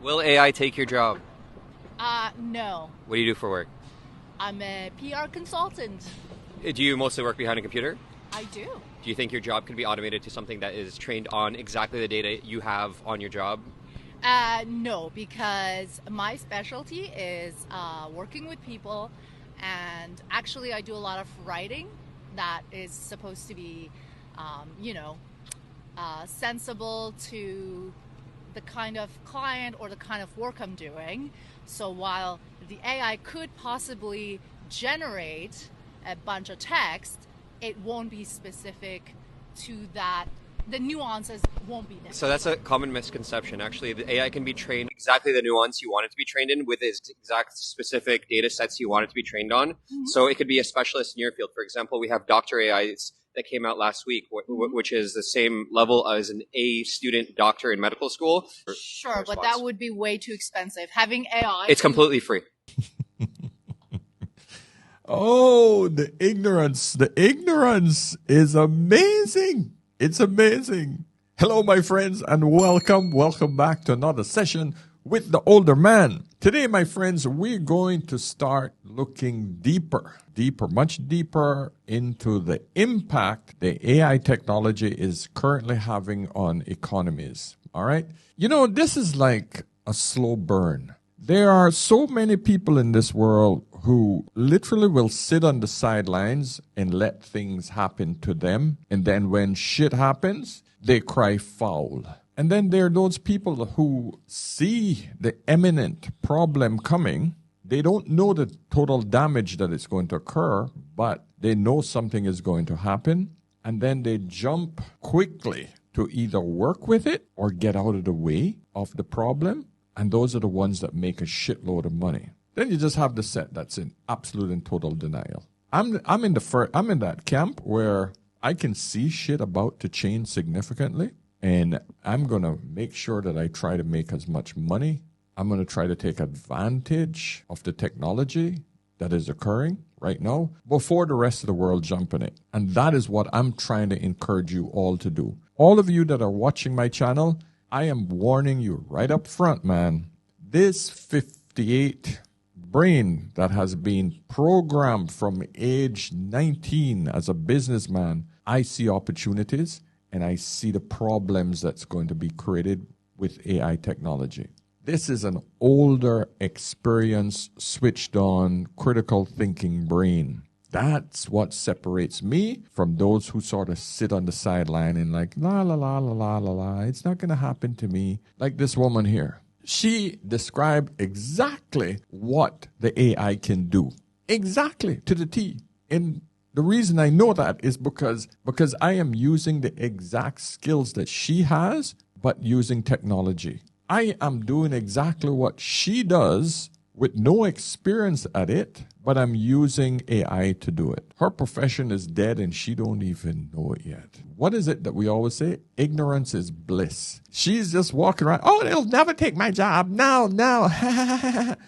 Will AI take your job? No. What do you do for work? I'm a PR consultant. Do you mostly work behind a computer? I do. Do you think your job can be automated to something that is trained on exactly the data you have on your job? No, because my specialty is working with people, and actually, I do a lot of writing that is supposed to be, um, you know, sensible to the kind of client or the kind of work I'm doing. So while the AI could possibly generate a bunch of text, it won't be specific to that. The nuances won't be there. So that's a common misconception. Actually, the AI can be trained exactly the nuance you want it to be trained in with its exact specific data sets you want it to be trained on. Mm-hmm. So it could be a specialist in your field. For example, we have Doctor AIs that came out last week, which is the same level as an A student doctor in medical school. Sure, but that would be way too expensive. Having AI... It's completely free. Oh, the ignorance. The ignorance is amazing. It's amazing. Hello, my friends, and welcome. Welcome back to another session with the older man. Today, my friends, we're going to start looking deeper, much deeper into the impact the AI technology is currently having on economies. All right. You know, this is like a slow burn. There are so many people in this world who literally will sit on the sidelines and let things happen to them. And then when shit happens, they cry foul. And then there are those people who see the imminent problem coming. They don't know the total damage that is going to occur, but they know something is going to happen. And then they jump quickly to either work with it or get out of the way of the problem. And those are the ones that make a shitload of money. Then you just have the set that's in absolute and total denial. I'm in that camp where I can see shit about to change significantly, and I'm gonna make sure that I try to make as much money. I'm gonna try to take advantage of the technology that is occurring right now before the rest of the world jump in it. And that is what I'm trying to encourage you all to do. All of you that are watching my channel, I am warning you right up front, man. This 58 brain that has been programmed from age 19 as a businessman, I see opportunities and I see the problems that's going to be created with AI technology. This is an older, experienced, switched on, critical thinking brain. That's what separates me from those who sort of sit on the sideline and like, la, la, la, la, la, la, la. It's not going to happen to me. Like this woman here. She described exactly what the AI can do. Exactly to the T. And the reason I know that is because I am using the exact skills that she has, but using technology. I am doing exactly what she does with no experience at it, but I'm using AI to do it. Her profession is dead and she don't even know it yet. What is it that we always say? Ignorance is bliss. She's just walking around, oh, they'll never take my job. No.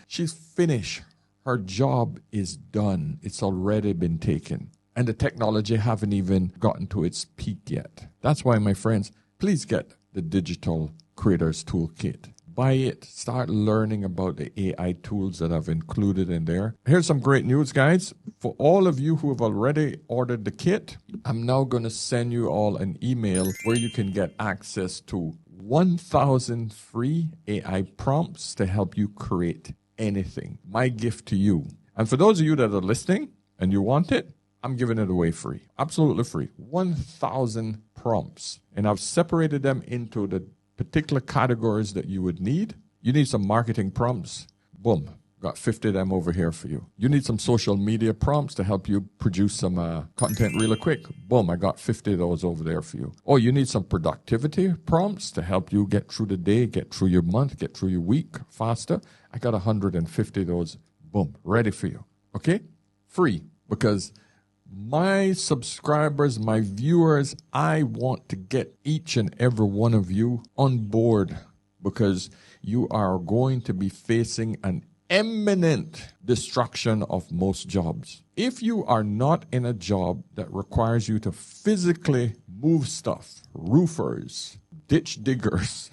She's finished. Her job is done. It's already been taken. And the technology haven't even gotten to its peak yet. That's why, my friends, please get the Digital Creators Toolkit. Buy it. Start learning about the AI tools that I've included in there. Here's some great news, guys. For all of you who have already ordered the kit, I'm now going to send you all an email where you can get access to 1,000 free AI prompts to help you create anything. My gift to you. And for those of you that are listening and you want it, I'm giving it away free. Absolutely free. 1,000 prompts. And I've separated them into the particular categories that you would need. You need some marketing prompts. Boom. Got 50 of them over here for you. You need some social media prompts to help you produce some content really quick. Boom. I got 50 of those over there for you. Or you need some productivity prompts to help you get through the day, get through your month, get through your week faster. I got 150 of those. Boom. Ready for you. Okay? Free. Because my subscribers, my viewers, I want to get each and every one of you on board because you are going to be facing an imminent destruction of most jobs. If you are not in a job that requires you to physically move stuff, roofers, ditch diggers,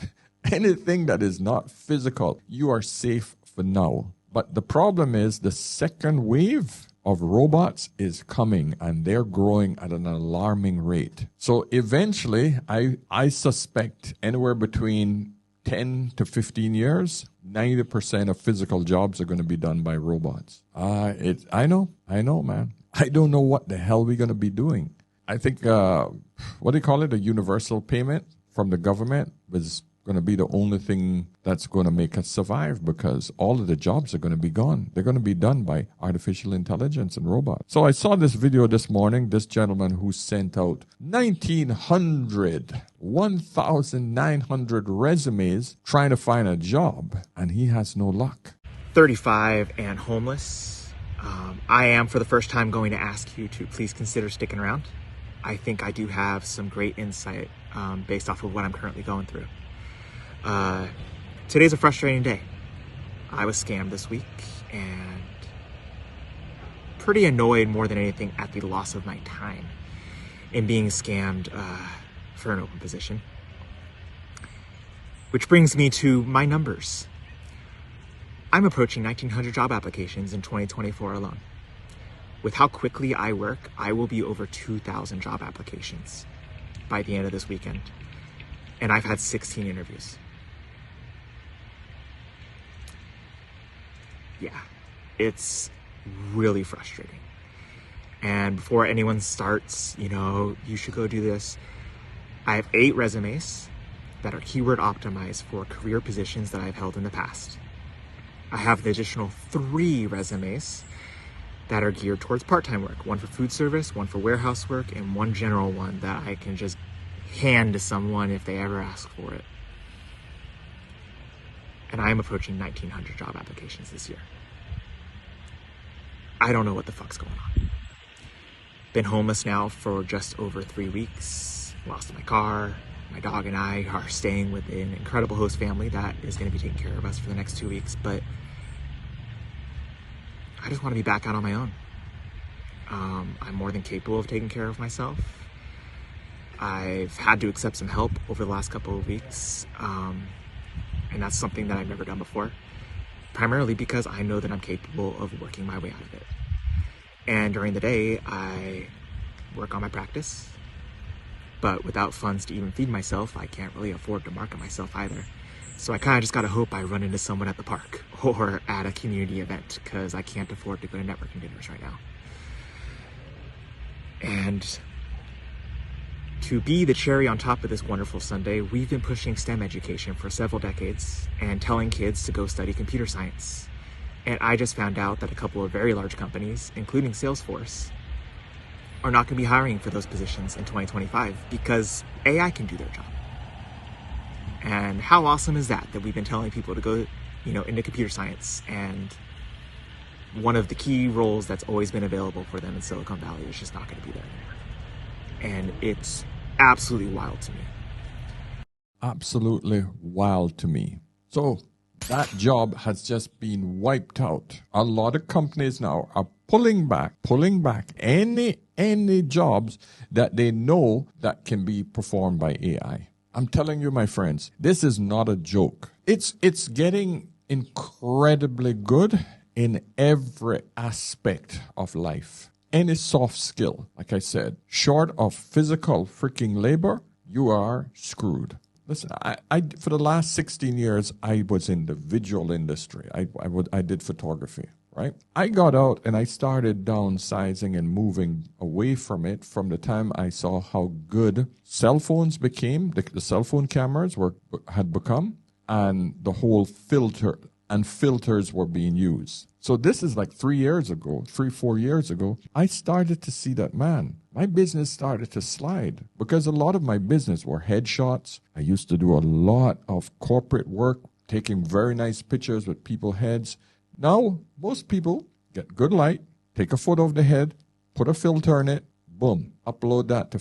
Anything that is not physical, you are safe for now. But the problem is the second wave of robots is coming, and they're growing at an alarming rate. So eventually, I suspect anywhere between 10 to 15 years, 90% of physical jobs are going to be done by robots. I know, man. I don't know what the hell we're going to be doing. I think, what do you call it? A universal payment from the government was going to be the only thing that's going to make us survive, because all of the jobs are going to be gone. They're going to be done by artificial intelligence and robots. So I saw this video this morning, this gentleman who sent out 1,900 resumes trying to find a job, and he has no luck. 35 and homeless. I am, for the first time, going to ask you to please consider sticking around. I think I do have some great insight based off of what I'm currently going through. Today's a frustrating day. I was scammed this week and pretty annoyed more than anything at the loss of my time in being scammed for an open position. Which brings me to my numbers. I'm approaching 1,900 job applications in 2024 alone. With how quickly I work, I will be over 2,000 job applications by the end of this weekend. And I've had 16 interviews. Yeah, it's really frustrating. And before anyone starts, you should go do this. I have 8 resumes that are keyword optimized for career positions that I've held in the past. I have the additional 3 resumes that are geared towards part-time work. 1 for food service, 1 for warehouse work, and 1 general one that I can just hand to someone if they ever ask for it. And I am approaching 1,900 job applications this year. I don't know what the fuck's going on. Been homeless now for just over 3 weeks. Lost my car. My dog and I are staying with an incredible host family that is going to be taking care of us for the next 2 weeks. But I just want to be back out on my own. I'm more than capable of taking care of myself. I've had to accept some help over the last couple of weeks. And that's something that I've never done before, primarily because I know that I'm capable of working my way out of it. And during the day, I work on my practice, but without funds to even feed myself, I can't really afford to market myself either. So I kind of just gotta hope I run into someone at the park or at a community event, because I can't afford to go to networking dinners right now. And to be the cherry on top of this wonderful Sunday, we've been pushing STEM education for several decades and telling kids to go study computer science. And I just found out that a couple of very large companies, including Salesforce, are not going to be hiring for those positions in 2025 because AI can do their job. And how awesome is that we've been telling people to go, into computer science, and one of the key roles that's always been available for them in Silicon Valley is just not going to be there anymore. And it's absolutely wild to me. Absolutely wild to me. So that job has just been wiped out. A lot of companies now are pulling back any jobs that they know that can be performed by AI. I'm telling you, my friends, this is not a joke. It's getting incredibly good in every aspect of life. Any soft skill, like I said, short of physical freaking labor, you are screwed. Listen, I for the last 16 years, I was in the visual industry. I did photography, right? I got out and I started downsizing and moving away from it from the time I saw how good cell phones became, the cell phone cameras had become, and the whole filters were being used. So this is like 4 years ago, I started to see that, man, my business started to slide because a lot of my business were headshots. I used to do a lot of corporate work, taking very nice pictures with people's heads. Now, most people get good light, take a photo of the head, put a filter in it, boom, upload that to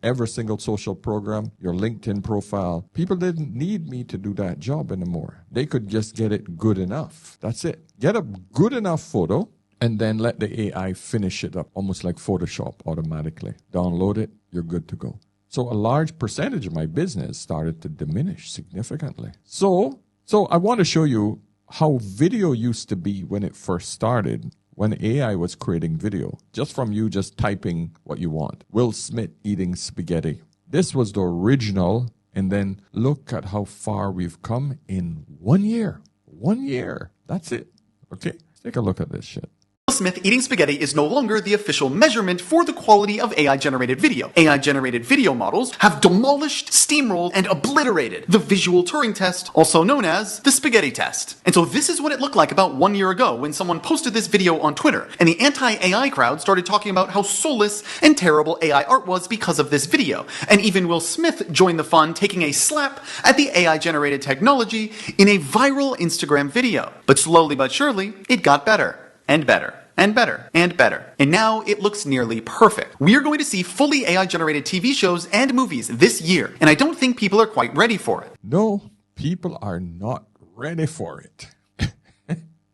every single social program, your LinkedIn profile. People didn't need me to do that job anymore. They could just get it good enough. That's it. Get a good enough photo and then let the AI finish it up, almost like Photoshop automatically. Download it, you're good to go. So a large percentage of my business started to diminish significantly. So I want to show you how video used to be when it first started, when AI was creating video, just from you just typing what you want. Will Smith eating spaghetti. This was the original, and then look at how far we've come in 1 year. 1 year. That's it. Okay? Take a look at this shit. Smith eating spaghetti is no longer the official measurement for the quality of AI-generated video. AI-generated video models have demolished, steamrolled, and obliterated the visual Turing test, also known as the spaghetti test. And so this is what it looked like about 1 year ago when someone posted this video on Twitter, and the anti-AI crowd started talking about how soulless and terrible AI art was because of this video. And even Will Smith joined the fun, taking a slap at the AI-generated technology in a viral Instagram video. But slowly but surely, it got better. And better, and better, and better. And now it looks nearly perfect. We are going to see fully AI-generated TV shows and movies this year, and I don't think people are quite ready for it. No, people are not ready for it.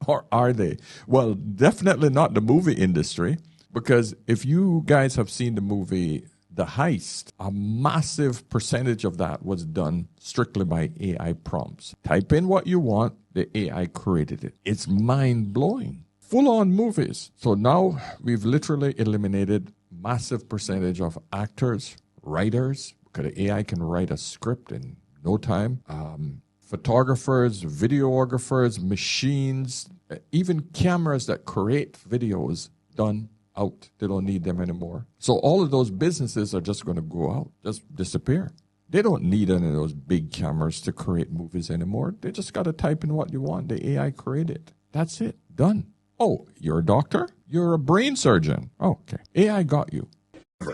Or are they? Well, definitely not the movie industry, because if you guys have seen the movie The Heist, a massive percentage of that was done strictly by AI prompts. Type in what you want, the AI created it. It's mind-blowing. Full-on movies. So now we've literally eliminated massive percentage of actors, writers, because the AI can write a script in no time. Photographers, videographers, machines, even cameras that create videos done out. They don't need them anymore. So all of those businesses are just going to go out, just disappear. They don't need any of those big cameras to create movies anymore. They just got to type in what you want. The AI created. That's it. Done. Oh, you're a doctor? You're a brain surgeon. Oh, okay. AI got you.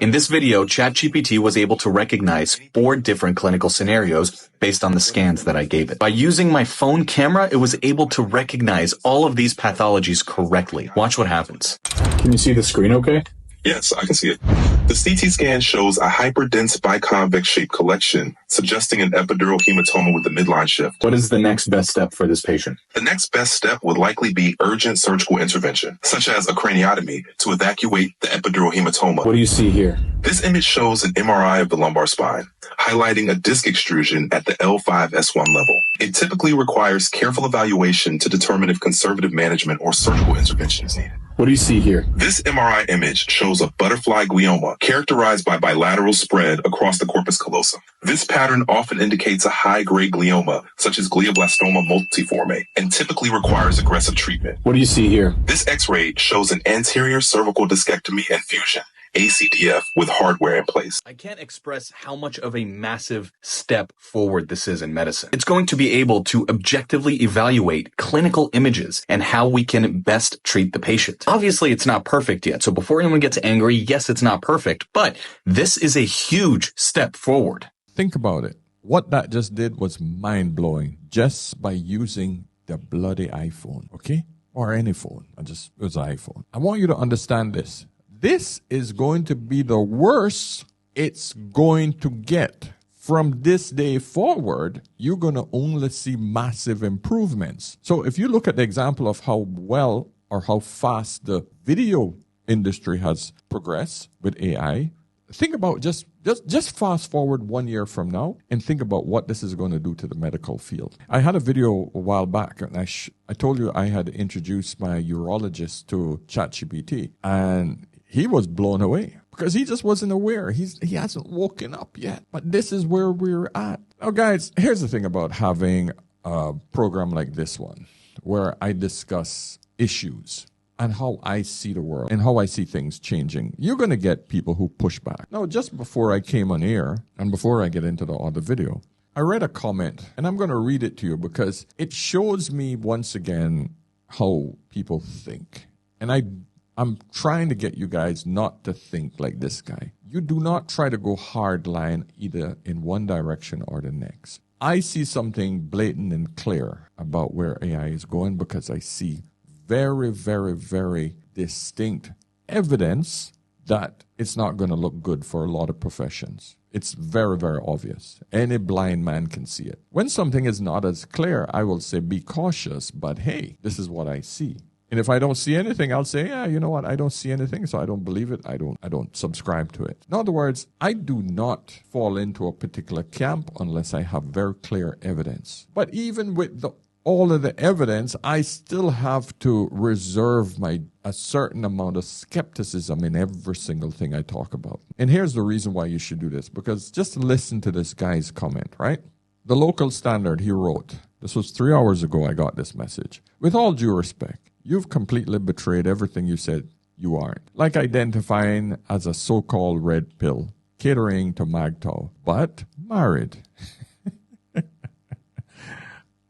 In this video, ChatGPT was able to recognize 4 different clinical scenarios based on the scans that I gave it. By using my phone camera, it was able to recognize all of these pathologies correctly. Watch what happens. Can you see the screen okay? Yes, I can see it. The CT scan shows a hyperdense biconvex shaped collection, suggesting an epidural hematoma with a midline shift. What is the next best step for this patient? The next best step would likely be urgent surgical intervention, such as a craniotomy, to evacuate the epidural hematoma. What do you see here? This image shows an MRI of the lumbar spine, highlighting a disc extrusion at the L5-S1 level. It typically requires careful evaluation to determine if conservative management or surgical intervention is needed. What do you see here? This MRI image shows a butterfly glioma characterized by bilateral spread across the corpus callosum. This pattern often indicates a high-grade glioma, such as glioblastoma multiforme, and typically requires aggressive treatment. What do you see here? This X-ray shows an anterior cervical discectomy and fusion, ACDF, with hardware in place. I can't express how much of a massive step forward this is in medicine. It's going to be able to objectively evaluate clinical images and how we can best treat the patient. Obviously, it's not perfect yet, so before anyone gets angry, yes, it's not perfect, but this is a huge step forward. Think about it. What that just did was mind-blowing just by using the bloody iPhone, okay? Or any phone. It was an iPhone. I want you to understand this. This is going to be the worst it's going to get. From this day forward, you're going to only see massive improvements. So if you look at the example of how well or how fast the video industry has progressed with AI, think about just fast forward 1 year from now and think about what this is going to do to the medical field. I had a video a while back, and I told you I had introduced my urologist to ChatGPT, and he was blown away because he just wasn't aware. He hasn't woken up yet. But this is where we're at. Now, guys, here's the thing about having a program like this one, where I discuss issues and how I see the world and how I see things changing. You're going to get people who push back. Now, just before I came on air and before I get into the other video, I read a comment, and I'm going to read it to you because it shows me once again how people think. And I'm trying to get you guys not to think like this guy. You do not try to go hard line either in one direction or the next. I see something blatant and clear about where AI is going because I see very, very, very distinct evidence that it's not going to look good for a lot of professions. It's very, very obvious. Any blind man can see it. When something is not as clear, I will say be cautious, but hey, this is what I see. And if I don't see anything, I'll say, yeah, you know what? I don't see anything, so I don't believe it. I don't subscribe to it. In other words, I do not fall into a particular camp unless I have very clear evidence. But even with all of the evidence, I still have to reserve a certain amount of skepticism in every single thing I talk about. And here's the reason why you should do this, because just listen to this guy's comment, right? The Local Standard, he wrote, this was 3 hours ago I got this message. With all due respect, you've completely betrayed everything you said you aren't. Like identifying as a so-called red pill, catering to MGTOW, but married.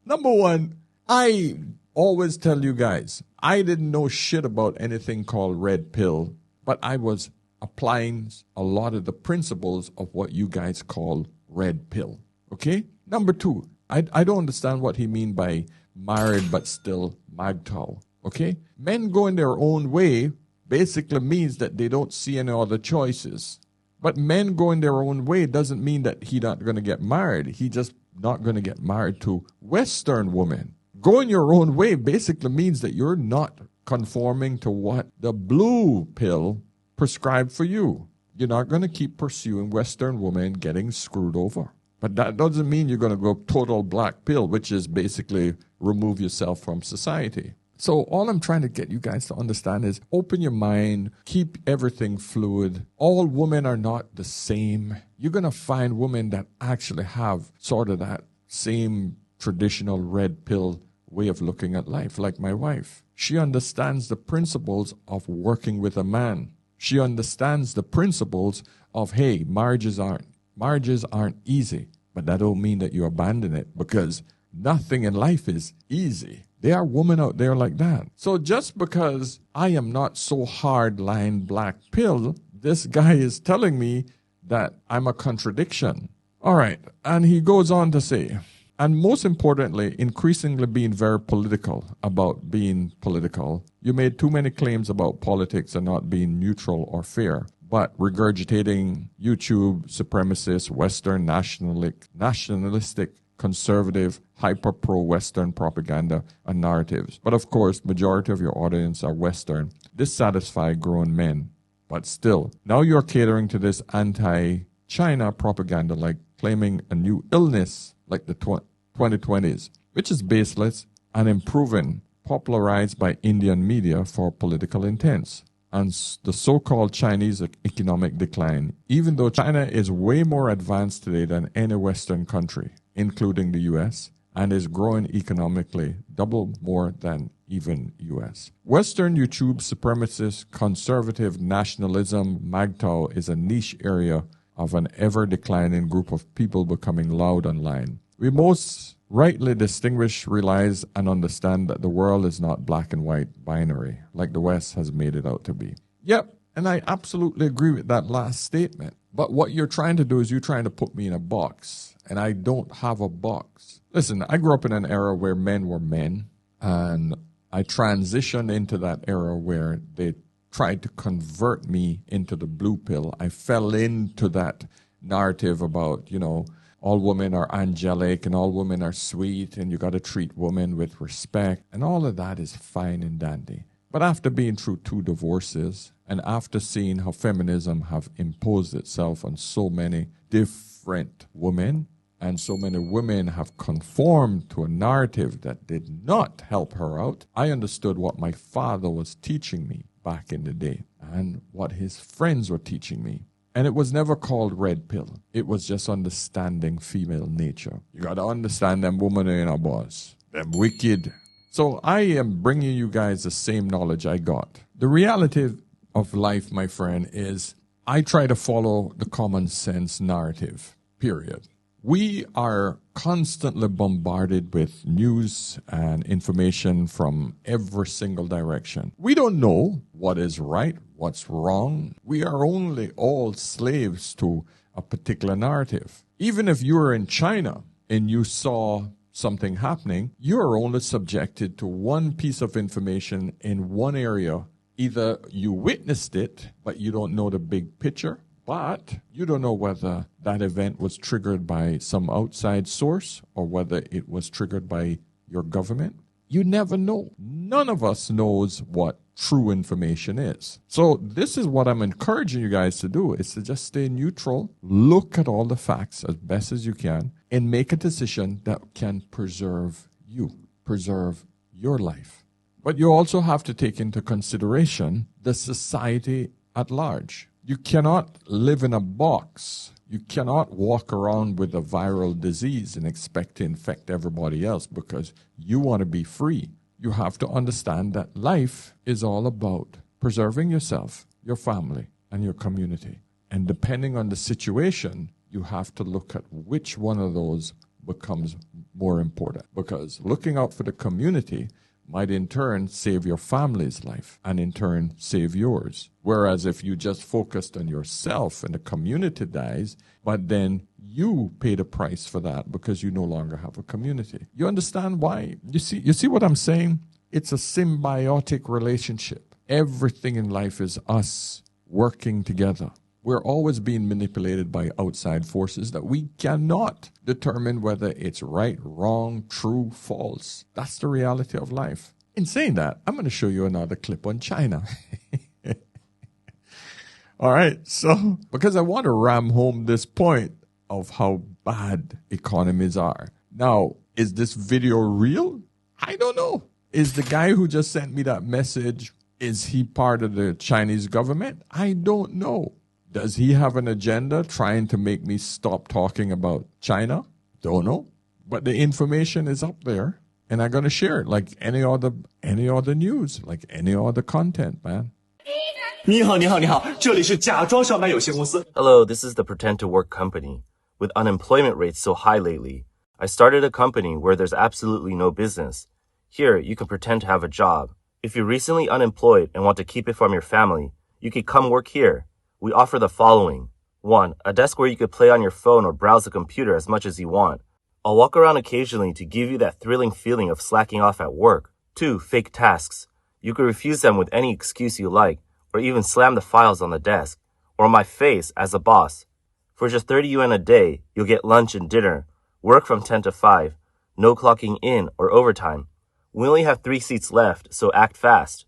Number one, I always tell you guys, I didn't know shit about anything called red pill, but I was applying a lot of the principles of what you guys call red pill. Okay? Number two, I don't understand what he mean by married but still MGTOW. Okay? Men going their own way basically means that they don't see any other choices. But men going their own way doesn't mean that he not going to get married. He just not going to get married to Western women. Going your own way basically means that you're not conforming to what the blue pill prescribed for you. You're not going to keep pursuing Western women getting screwed over. But that doesn't mean you're going to go total black pill, which is basically remove yourself from society. So all I'm trying to get you guys to understand is open your mind, keep everything fluid. All women are not the same. You're going to find women that actually have sort of that same traditional red pill way of looking at life, like my wife. She understands the principles of working with a man. She understands the principles of, hey, marriages aren't easy, but that don't mean that you abandon it, because nothing in life is easy. There are women out there like that. So just because I am not so hard-line black pill, this guy is telling me that I'm a contradiction. All right, and he goes on to say, and most importantly, increasingly being very political about being political. You made too many claims about politics and not being neutral or fair, but regurgitating YouTube supremacist, Western nationalistic, conservative, hyper pro-Western propaganda and narratives. But of course, majority of your audience are Western, dissatisfied grown men. But still, now you're catering to this anti-China propaganda, like claiming a new illness like the 2020s, which is baseless and unproven, popularized by Indian media for political intents. And the so-called Chinese economic decline, even though China is way more advanced today than any Western country, including the U.S., and is growing economically double more than even U.S. Western YouTube supremacist, conservative nationalism, MGTOW, is a niche area of an ever-declining group of people becoming loud online. We most rightly distinguish, realize, and understand that the world is not black and white binary, like the West has made it out to be. Yep, and I absolutely agree with that last statement. But what you're trying to do is you're trying to put me in a box, and I don't have a box. Listen, I grew up in an era where men were men, and I transitioned into that era where they tried to convert me into the blue pill. I fell into that narrative about, all women are angelic and all women are sweet and you got to treat women with respect. And all of that is fine and dandy. But after being through 2 divorces and after seeing how feminism have imposed itself on so many different women, and so many women have conformed to a narrative that did not help her out, I understood what my father was teaching me back in the day and what his friends were teaching me. And it was never called red pill. It was just understanding female nature. You got to understand them women ain't a boss. Them wicked. So I am bringing you guys the same knowledge I got. The reality of life, my friend, is I try to follow the common sense narrative, period. We are constantly bombarded with news and information from every single direction. We don't know what is right, what's wrong. We are only all slaves to a particular narrative. Even if you were in China and you saw something happening, you're only subjected to one piece of information in one area. Either you witnessed it, but you don't know the big picture, but you don't know whether that event was triggered by some outside source or whether it was triggered by your government. You never know. None of us knows what true information is. So this is what I'm encouraging you guys to do, is to just stay neutral, look at all the facts as best as you can, and make a decision that can preserve you, preserve your life. But you also have to take into consideration the society at large. You cannot live in a box. You cannot walk around with a viral disease and expect to infect everybody else because you want to be free. You have to understand that life is all about preserving yourself, your family, and your community. And depending on the situation, you have to look at which one of those becomes more important. Because looking out for the community might in turn save your family's life and in turn save yours. Whereas if you just focused on yourself and the community dies, but then you pay the price for that because you no longer have a community. You understand why? You see what I'm saying? It's a symbiotic relationship. Everything in life is us working together. We're always being manipulated by outside forces that we cannot determine whether it's right, wrong, true, false. That's the reality of life. In saying that, I'm going to show you another clip on China. All right, so because I want to ram home this point of how bad economies are. Now, is this video real? I don't know. Is the guy who just sent me that message, is he part of the Chinese government? I don't know. Does he have an agenda trying to make me stop talking about China? Don't know. But the information is up there, and I'm going to share it like any other news, like any other content, man. 你好，你好，你好，这里是假装上班有限公司。 Hello, this is the Pretend to Work company. With unemployment rates so high lately, I started a company where there's absolutely no business. Here, you can pretend to have a job. If you're recently unemployed and want to keep it from your family, you could come work here. We offer the following. 1. A desk where you could play on your phone or browse the computer as much as you want. I'll walk around occasionally to give you that thrilling feeling of slacking off at work. 2. Fake tasks. You could refuse them with any excuse you like, or even slam the files on the desk, or my face as a boss. For just 30 yuan a day, you'll get lunch and dinner, work from 10 to 5, no clocking in or overtime. We only have 3 seats left, so act fast.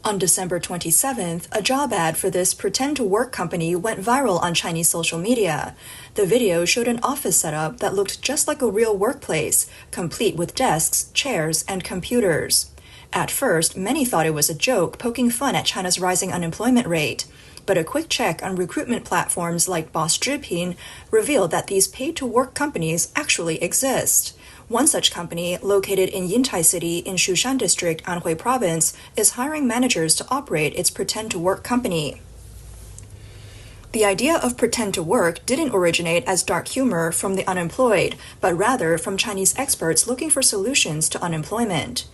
On December 27th, a job ad for this Pretend to Work company went viral on Chinese social media. The video showed an office setup that looked just like a real workplace, complete with desks, chairs, and computers. At first, many thought it was a joke poking fun at China's rising unemployment rate. But a quick check on recruitment platforms like Boss Zhipin revealed that these paid-to-work companies actually exist. One such company, located in Yintai City in Shushan District, Anhui Province, is hiring managers to operate its Pretend to Work company. The idea of pretend to work didn't originate as dark humor from the unemployed, but rather from Chinese experts looking for solutions to unemployment.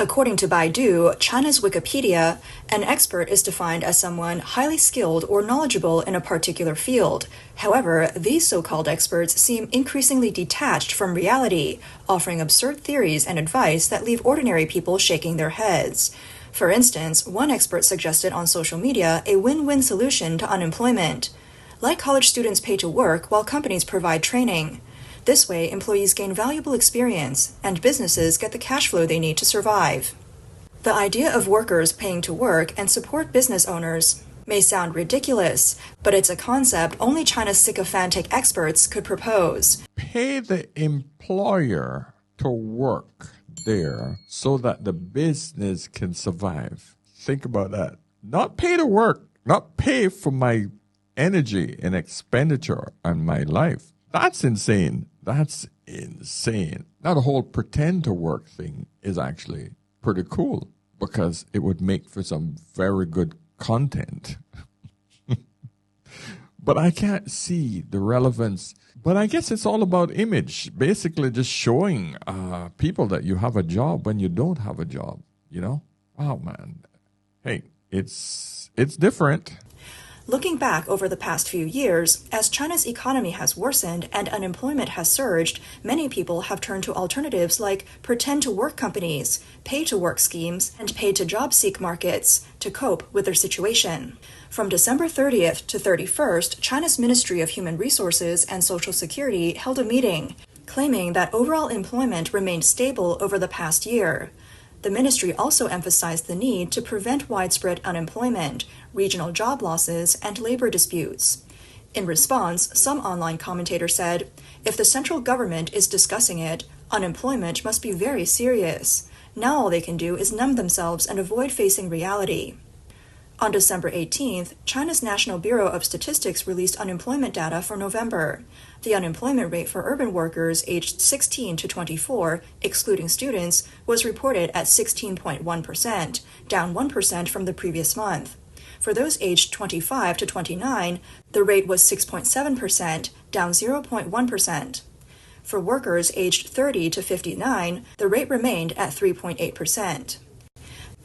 According to Baidu, China's Wikipedia, an expert is defined as someone highly skilled or knowledgeable in a particular field. However, these so-called experts seem increasingly detached from reality, offering absurd theories and advice that leave ordinary people shaking their heads. For instance, one expert suggested on social media a win-win solution to unemployment. Let college students pay to work while companies provide training. This way, employees gain valuable experience, and businesses get the cash flow they need to survive. The idea of workers paying to work and support business owners may sound ridiculous, but it's a concept only China's sycophantic experts could propose. Pay the employer to work there so that the business can survive. Think about that. Not pay to work, not pay for my energy and expenditure on my life. That's insane. That's insane. Now, the whole pretend to work thing is actually pretty cool because it would make for some very good content. But I can't see the relevance. But I guess it's all about image. Basically just showing people that you have a job when you don't have a job, you know? Oh, man. Hey, it's different. Looking back over the past few years, as China's economy has worsened and unemployment has surged, many people have turned to alternatives like pretend-to-work companies, pay-to-work schemes, and pay-to-job-seek markets to cope with their situation. From December 30th to 31st, China's Ministry of Human Resources and Social Security held a meeting. claiming that overall employment remained stable over the past year. The ministry also emphasized the need to prevent widespread unemployment, regional job losses, and labor disputes. In response, some online commentators said, if the central government is discussing it, unemployment must be very serious. Now all they can do is numb themselves and avoid facing reality. On December 18th, China's National Bureau of Statistics released unemployment data for November. The unemployment rate for urban workers aged 16 to 24, excluding students, was reported at 16.1%, down 1% from the previous month. For those aged 25 to 29, the rate was 6.7%, down 0.1%. For workers aged 30 to 59, the rate remained at 3.8%.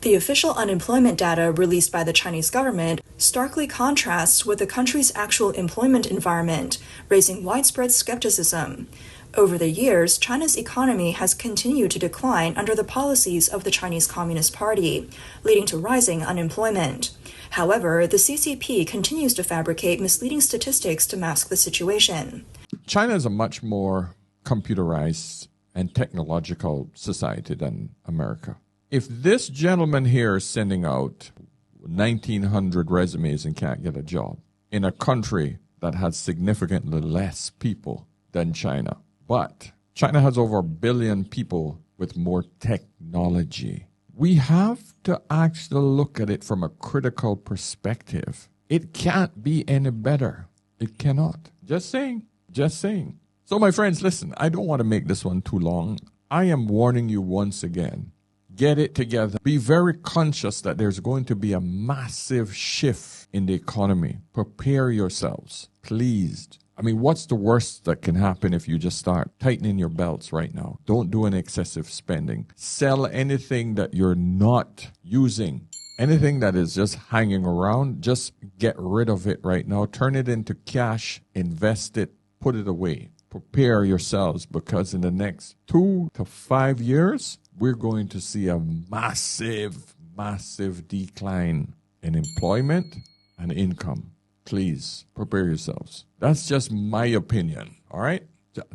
The official unemployment data released by the Chinese government starkly contrasts with the country's actual employment environment, raising widespread skepticism. Over the years, China's economy has continued to decline under the policies of the Chinese Communist Party, leading to rising unemployment. However, the CCP continues to fabricate misleading statistics to mask the situation. China is a much more computerized and technological society than America. If this gentleman here is sending out 1,900 resumes and can't get a job in a country that has significantly less people than China, but China has over 1 billion people with more technology, we have to actually look at it from a critical perspective. It can't be any better. It cannot. Just saying. Just saying. So, my friends, listen, I don't want to make this one too long. I am warning you once again. Get it together. Be very conscious that there's going to be a massive shift in the economy. Prepare yourselves, please. I mean, what's the worst that can happen if you just start tightening your belts right now? Don't do any excessive spending. Sell anything that you're not using. Anything that is just hanging around, just get rid of it right now. Turn it into cash, invest it, put it away. Prepare yourselves, because in the next 2 to 5 years, we're going to see a massive, massive decline in employment and income. Please prepare yourselves. That's just my opinion, all right?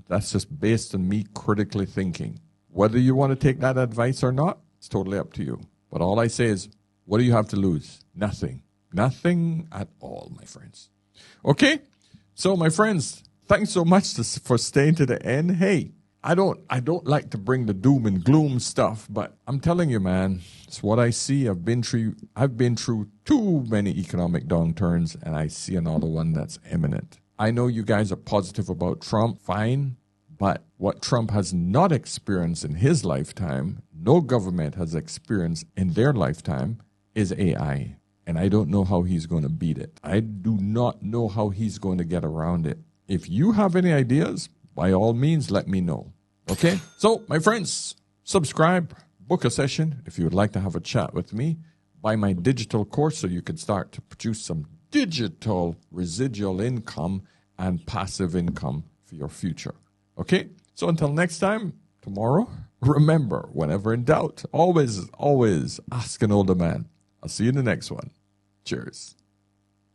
That's just based on me critically thinking. Whether you want to take that advice or not, it's totally up to you. But all I say is, what do you have to lose? Nothing. Nothing at all, my friends. Okay? So, my friends, thanks so much for staying to the end. Hey, I don't like to bring the doom and gloom stuff, but I'm telling you, man, it's what I see. I've been through too many economic downturns, and I see another one that's imminent. I know you guys are positive about Trump, fine, but what Trump has not experienced in his lifetime, no government has experienced in their lifetime, is AI. And I don't know how he's going to beat it. I do not know how he's going to get around it. If you have any ideas, by all means, let me know. Okay? So, my friends, subscribe, book a session if you would like to have a chat with me. Buy my digital course so you can start to produce some digital residual income and passive income for your future. Okay? So, until next time, tomorrow, remember, whenever in doubt, always ask an older man. I'll see you in the next one. Cheers.